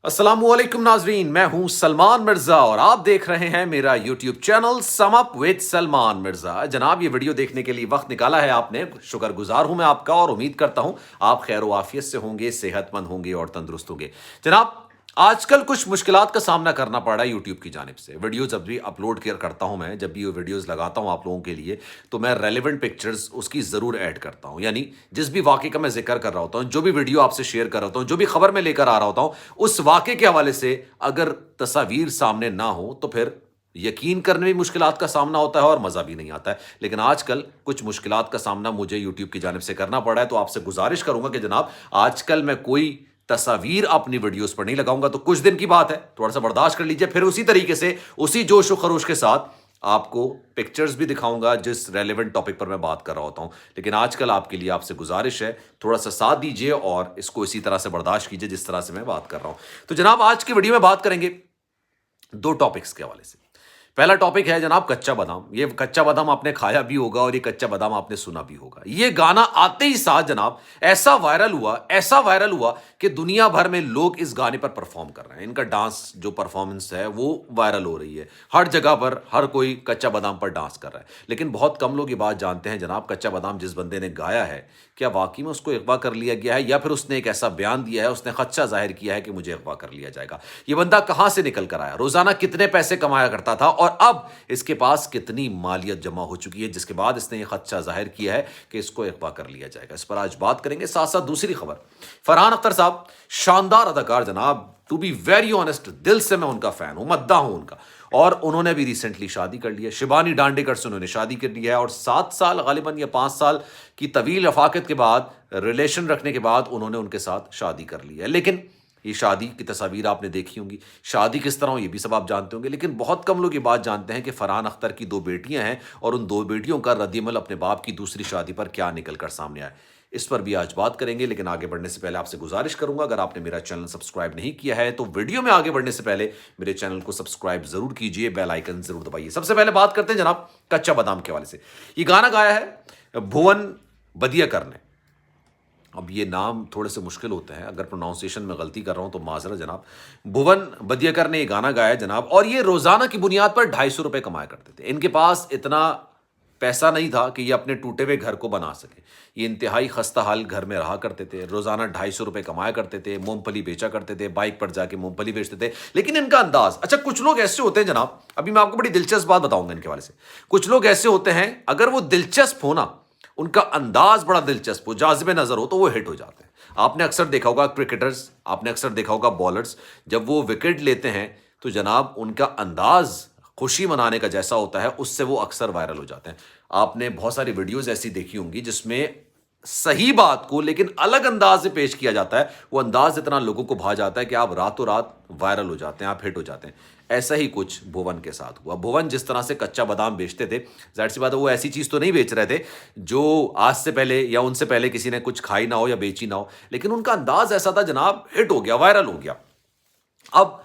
अस्सलामुअलैकुम नाजरीन, मैं हूं सलमान मिर्जा और आप देख रहे हैं मेरा YouTube channel sum up with Salman Mirza. जनाब, ये वीडियो देखने के लिए वक्त निकाला है आपने, शुक्रगुजार हूं मैं आपका और उम्मीद करता हूं आप खैर आफियत से होंगे, सेहतमंद होंगे और तंदुरुस्त होंगे। जनाब, आजकल कुछ मुश्किलात का सामना करना पड़ रहा है यूट्यूब की जानिब से। वीडियोस जब भी अपलोड करता हूं, मैं जब भी ये वीडियोस लगाता हूं आप लोगों के लिए, तो मैं रेलेवेंट पिक्चर्स उसकी ज़रूर ऐड करता हूं। यानी जिस भी वाक़े का मैं जिक्र कर रहा होता हूं, जो भी वीडियो आपसे शेयर कर रहा होता हूं, जो भी खबर मैं लेकर आ रहा होता हूं, उस वाक़े के हवाले से अगर तस्वीर सामने ना हो तो फिर यकीन करने में मुश्किलात का सामना होता है और मज़ा भी नहीं आता है। लेकिन आजकल कुछ मुश्किलात का सामना मुझे यूट्यूब की जानिब से करना पड़ा है, तो आपसे गुजारिश करूंगा कि जनाब, आजकल मैं कोई तस्वीर अपनी वीडियोस पर नहीं लगाऊंगा। तो कुछ दिन की बात है, थोड़ा सा बर्दाश्त कर लीजिए। फिर उसी तरीके से, उसी जोश व खरोश के साथ आपको पिक्चर्स भी दिखाऊंगा जिस रेलेवेंट टॉपिक पर मैं बात कर रहा होता हूं। लेकिन आजकल आपके लिए आपसे गुजारिश है, थोड़ा सा साथ दीजिए और इसको इसी तरह से बर्दाश्त कीजिए जिस तरह से मैं बात कर रहा हूं। तो जनाब, आज की वीडियो में बात करेंगे दो टॉपिक्स के हवाले से। पहला टॉपिक है जनाब कच्चा बादाम। ये कच्चा बादाम आपने खाया भी होगा और ये कच्चा बादाम आपने सुना भी होगा। ये गाना आते ही साथ जनाब ऐसा वायरल हुआ कि दुनिया भर में लोग इस गाने पर परफॉर्म कर रहे हैं। इनका डांस जो परफॉर्मेंस है वो वायरल हो रही है, हर जगह पर हर कोई कच्चा बादाम पर डांस कर रहा है। लेकिन बहुत कम लोग ये बात जानते हैं जनाब, कच्चा बादाम जिस बंदे ने गाया है, क्या वाकई में उसको अगवा कर लिया गया है या फिर उसने एक ऐसा बयान दिया है, उसने खदशा जाहिर किया है कि मुझे अगवा कर लिया जाएगा। ये बंदा कहां से निकल कर आया, रोजाना कितने पैसे कमाया करता था और अब इसके पास कितनी मालियत जमा हो चुकी है, जिसके बाद इसने ये खदशा जाहिर किया है कि इसको अगवा कर लिया जाएगा। इस पर आज बात करेंगे। साथ साथ दूसरी खबर, फरहान अख्तर साहब शानदार अदाकार जनाब, टू बी वेरी ऑनेस्ट, दिल से मैं उनका फैन हूं, मद्दा हूं उनका। और उन्होंने भी रिसेंटली शादी कर ली है, शिबानी डांडेकर से उन्होंने शादी कर ली है और 7 साल गालिबन या 5 साल की तवील रफाकत के बाद, रिलेशन रखने के बाद उन्होंने उनके साथ शादी कर ली है। लेकिन ये शादी की तस्वीर आपने देखी होंगी, शादी किस तरह हो ये भी सब आप जानते होंगे। लेकिन बहुत कम लोग ये बात जानते हैं कि फरहान अख्तर की 2 बेटियां हैं और उन 2 बेटियों का रद्दअमल अपने बाप की दूसरी शादी पर क्या निकल कर सामने आया। इस पर भी आज बात करेंगे। लेकिन आगे बढ़ने से पहले आपसे गुजारिश करूंगा, अगर आपने मेरा चैनल सब्सक्राइब नहीं किया है तो वीडियो में आगे बढ़ने से पहले मेरे चैनल को सब्सक्राइब जरूर कीजिए, बेल आइकन जरूर दबाइए। सबसे पहले बात करते हैं जनाब कच्चा बादाम के हवाले से। ये गाना गाया है भुवन बदियाकर ने। अब ये नाम थोड़े से मुश्किल होते हैं, अगर प्रोनाउंसिएशन में गलती कर रहा हूं तो माजरा जनाब। भुवन बदियाकर ने ये गाना गाया जनाब, और ये रोजाना की बुनियाद पर 250 रुपए कमाया करते थे। इनके पास इतना पैसा नहीं था कि ये अपने टूटे हुए घर को बना सके। ये इंतहाई खस्ता हाल घर में रहा करते थे, रोजाना 250 रुपए कमाया करते थे, मूंगफली बेचा करते थे, बाइक पर जाके मूंगफली बेचते थे। लेकिन इनका अंदाज, अच्छा कुछ लोग ऐसे होते हैं जनाब, अभी मैं आपको बड़ी दिलचस्प बात बताऊंगा इनके वाले से। कुछ लोग ऐसे होते हैं, अगर वो दिलचस्प हो ना, उनका अंदाज बड़ा दिलचस्प हो, जाज़िब नजर हो, तो वो हिट हो जाते हैं। आपने अक्सर देखा होगा क्रिकेटर्स, आपने अक्सर देखा होगा बॉलर्स, जब वो विकेट लेते हैं तो जनाब उनका अंदाज खुशी मनाने का जैसा होता है, उससे वो अक्सर वायरल हो जाते हैं। आपने बहुत सारी वीडियोस ऐसी देखी होंगी जिसमें सही बात को लेकिन अलग अंदाज से पेश किया जाता है। वो अंदाज इतना लोगों को भा जाता है कि आप रातों रात वायरल हो जाते हैं, आप हिट हो जाते हैं। ऐसा ही कुछ भुवन के साथ हुआ। भुवन जिस तरह से कच्चा बादाम बेचते थे, जाहिर सी बात है वो ऐसी चीज तो नहीं बेच रहे थे जो आज से पहले या उनसे पहले किसी ने कुछ खाई ना हो या बेची ना हो, लेकिन उनका अंदाज ऐसा था जनाब, हिट हो गया, वायरल हो गया। अब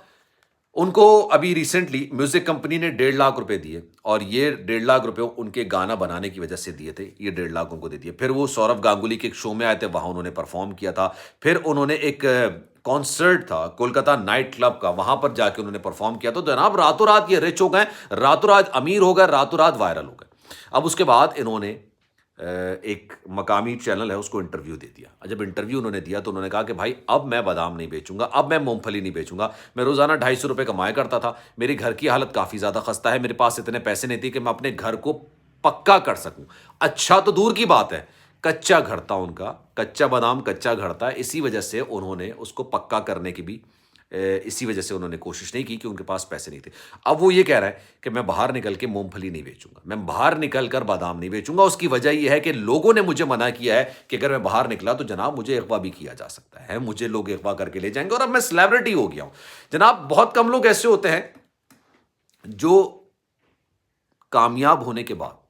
उनको अभी रिसेंटली म्यूजिक कंपनी ने 1.5 लाख रुपए दिए और ये 1.5 लाख रुपए उनके गाना बनाने की वजह से दिए थे। ये 1.5 लाख उनको दे दिए। फिर वो सौरभ गांगुली के एक शो में आए थे, वहां उन्होंने परफॉर्म किया था। फिर उन्होंने एक कॉन्सर्ट था कोलकाता नाइट क्लब का, वहां पर जाके उन्होंने परफॉर्म किया। तो जनाब रातों रात ये रिच हो गए, रातों रात अमीर हो गए, रातों रात वायरल हो गए। अब उसके बाद इन्होंने एक मकामी चैनल है उसको इंटरव्यू दे दिया। जब इंटरव्यू उन्होंने दिया तो उन्होंने कहा कि भाई अब मैं बादाम नहीं बेचूंगा, अब मैं मूंगफली नहीं बेचूंगा। मैं रोजाना 250 रुपए कमाया करता था, मेरे घर की हालत काफी ज्यादा खस्ता है, मेरे पास इतने पैसे नहीं थे कि मैं अपने घर को पक्का कर सकूं। अच्छा तो दूर की बात है, कच्चा घर था उनका, कच्चा बादाम कच्चा घर था। इसी वजह से उन्होंने उसको पक्का करने की भी इसी वजह से उन्होंने कोशिश नहीं की कि उनके पास पैसे नहीं थे। अब वो ये कह रहा है कि मैं बाहर निकल के मूंगफली नहीं बेचूंगा, मैं बाहर निकल कर बादाम नहीं बेचूंगा। उसकी वजह यह है कि लोगों ने मुझे मना किया है कि अगर मैं बाहर निकला तो जनाब मुझे अगवा भी किया जा सकता है, मुझे लोग अगवा करके ले जाएंगे और अब मैं सेलिब्रिटी हो गया हूं। जनाब बहुत कम लोग ऐसे होते हैं जो कामयाब होने के बाद,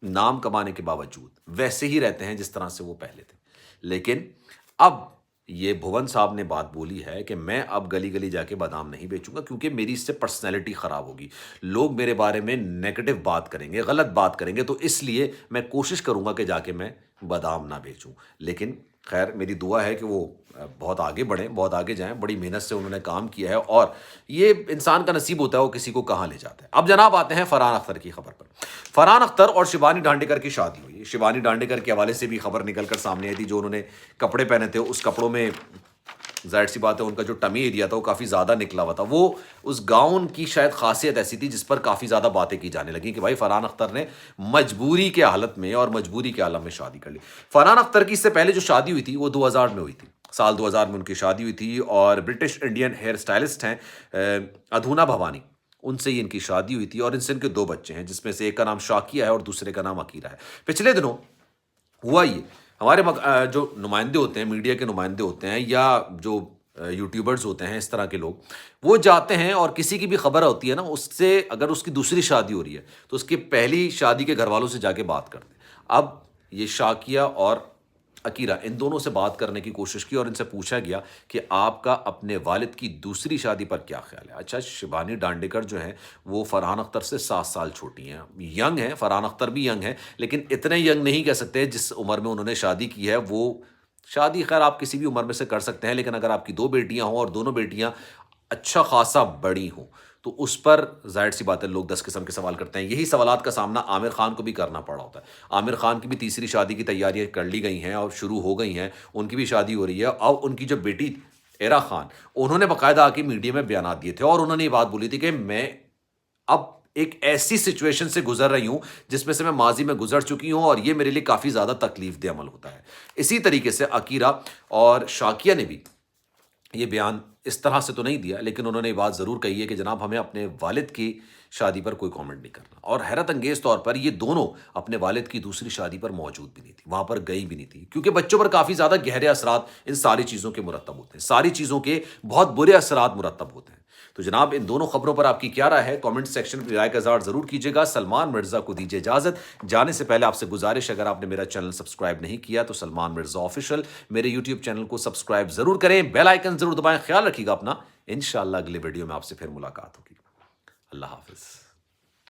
नाम कमाने के बावजूद वैसे ही रहते हैं जिस तरह से वो पहले थे। लेकिन अब ये भुवन साहब ने बात बोली है कि मैं अब गली गली जाके बादाम नहीं बेचूंगा क्योंकि मेरी इससे पर्सनैलिटी खराब होगी, लोग मेरे बारे में नेगेटिव बात करेंगे, गलत बात करेंगे, तो इसलिए मैं कोशिश करूंगा कि जाके मैं बादाम ना बेचूं। लेकिन خیر میری دعا ہے کہ وہ بہت آگے بڑھیں، بہت آگے جائیں، بڑی محنت سے انہوں نے کام کیا ہے اور یہ انسان کا نصیب ہوتا ہے وہ کسی کو کہاں لے جاتا ہے۔ اب جناب آتے ہیں فرحان اختر کی خبر پر۔ فرحان اختر اور شیبانی ڈانڈیکر کی شادی ہوئی۔ شیبانی ڈانڈیکر کے حوالے سے بھی خبر نکل کر سامنے آئی تھی، جو انہوں نے کپڑے پہنے تھے اس کپڑوں میں ظاہر سی بات ہے ان کا جو ٹمی ایریا تھا وہ کافی زیادہ نکلا ہوا تھا۔ وہ اس گاؤن کی شاید خاصیت ایسی تھی جس پر کافی زیادہ باتیں کی جانے لگیں کہ بھائی فرحان اختر نے مجبوری کے حالت میں اور مجبوری کے عالم میں شادی کر لی۔ فرحان اختر کی اس سے پہلے جو شادی ہوئی تھی وہ 2000 میں ہوئی تھی، سال 2000 میں ان کی شادی ہوئی تھی، اور برٹش انڈین ہیئر اسٹائلسٹ ہیں ادھونا بھوانی، ان سے ہی ان کی شادی ہوئی تھی، اور ان سے ان کے 2 بچے ہیں، جس میں سے ایک کا نام شاکیہ ہے اور دوسرے کا نام عقیرہ ہے۔ پچھلے دنوں ہوا یہ، ہمارے جو نمائندے ہوتے ہیں، میڈیا کے نمائندے ہوتے ہیں یا جو یوٹیوبرز ہوتے ہیں اس طرح کے لوگ، وہ جاتے ہیں اور کسی کی بھی خبر ہوتی ہے نا، اس سے اگر اس کی دوسری شادی ہو رہی ہے تو اس کی پہلی شادی کے گھر والوں سے جا کے بات کرتے ہیں۔ اب یہ شاکیہ اور عقیرہ ان دونوں سے بات کرنے کی کوشش کی اور ان سے پوچھا گیا کہ آپ کا اپنے والد کی دوسری شادی پر کیا خیال ہے۔ اچھا، شیبانی ڈانڈیکر جو ہیں وہ فرحان اختر سے 7 سال چھوٹی ہیں، ینگ ہیں، فرحان اختر بھی ینگ ہیں، لیکن اتنے ینگ نہیں کہہ سکتے جس عمر میں انہوں نے شادی کی ہے۔ وہ شادی خیر آپ کسی بھی عمر میں سے کر سکتے ہیں، لیکن اگر آپ کی 2 بیٹیاں ہوں اور دونوں بیٹیاں اچھا خاصا بڑی ہوں تو اس پر ظاہر سی بات ہے لوگ 10 قسم کے سوال کرتے ہیں۔ یہی سوالات کا سامنا عامر خان کو بھی کرنا پڑا ہوتا ہے۔ عامر خان کی بھی تیسری شادی کی تیاریاں کر لی گئی ہیں اور شروع ہو گئی ہیں، ان کی بھی شادی ہو رہی ہے۔ اور ان کی جو بیٹی ایرا خان، انہوں نے باقاعدہ آ کے میڈیا میں بیانات دیے تھے اور انہوں نے یہ بات بولی تھی کہ میں اب ایک ایسی سچویشن سے گزر رہی ہوں جس میں سے میں ماضی میں گزر چکی ہوں، اور یہ میرے لیے کافی زیادہ تکلیف دہ عمل ہوتا ہے۔ اسی طریقے سے عقیرہ اور شاکیہ نے بھی یہ بیان اس طرح سے تو نہیں دیا، لیکن انہوں نے یہ بات ضرور کہی ہے کہ جناب ہمیں اپنے والد کی شادی پر کوئی کامنٹ نہیں کرنا، اور حیرت انگیز طور پر یہ دونوں اپنے والد کی دوسری شادی پر موجود بھی نہیں تھی، وہاں پر گئی بھی نہیں تھی، کیونکہ بچوں پر کافی زیادہ گہرے اثرات ان ساری چیزوں کے مرتب ہوتے ہیں، ساری چیزوں کے بہت برے اثرات مرتب ہوتے ہیں۔ تو جناب ان دونوں خبروں پر آپ کی کیا رائے ہے؟ کامنٹ سیکشن میں رائے کا اظہار ضرور کیجیے گا۔ سلمان مرزا کو دیجیے اجازت، جانے سے پہلے آپ سے گزارش، اگر آپ نے میرا چینل سبسکرائب نہیں کیا تو سلمان مرزا آفیشیل میرے یوٹیوب چینل کو سبسکرائب ضرور کریں، بیل آئیکن ضرور دبائیں۔ خیال رکھیے گا اپنا، انشاءاللہ اگلے ویڈیو میں آپ سے پھر ملاقات ہوگی۔ اللہ حافظ۔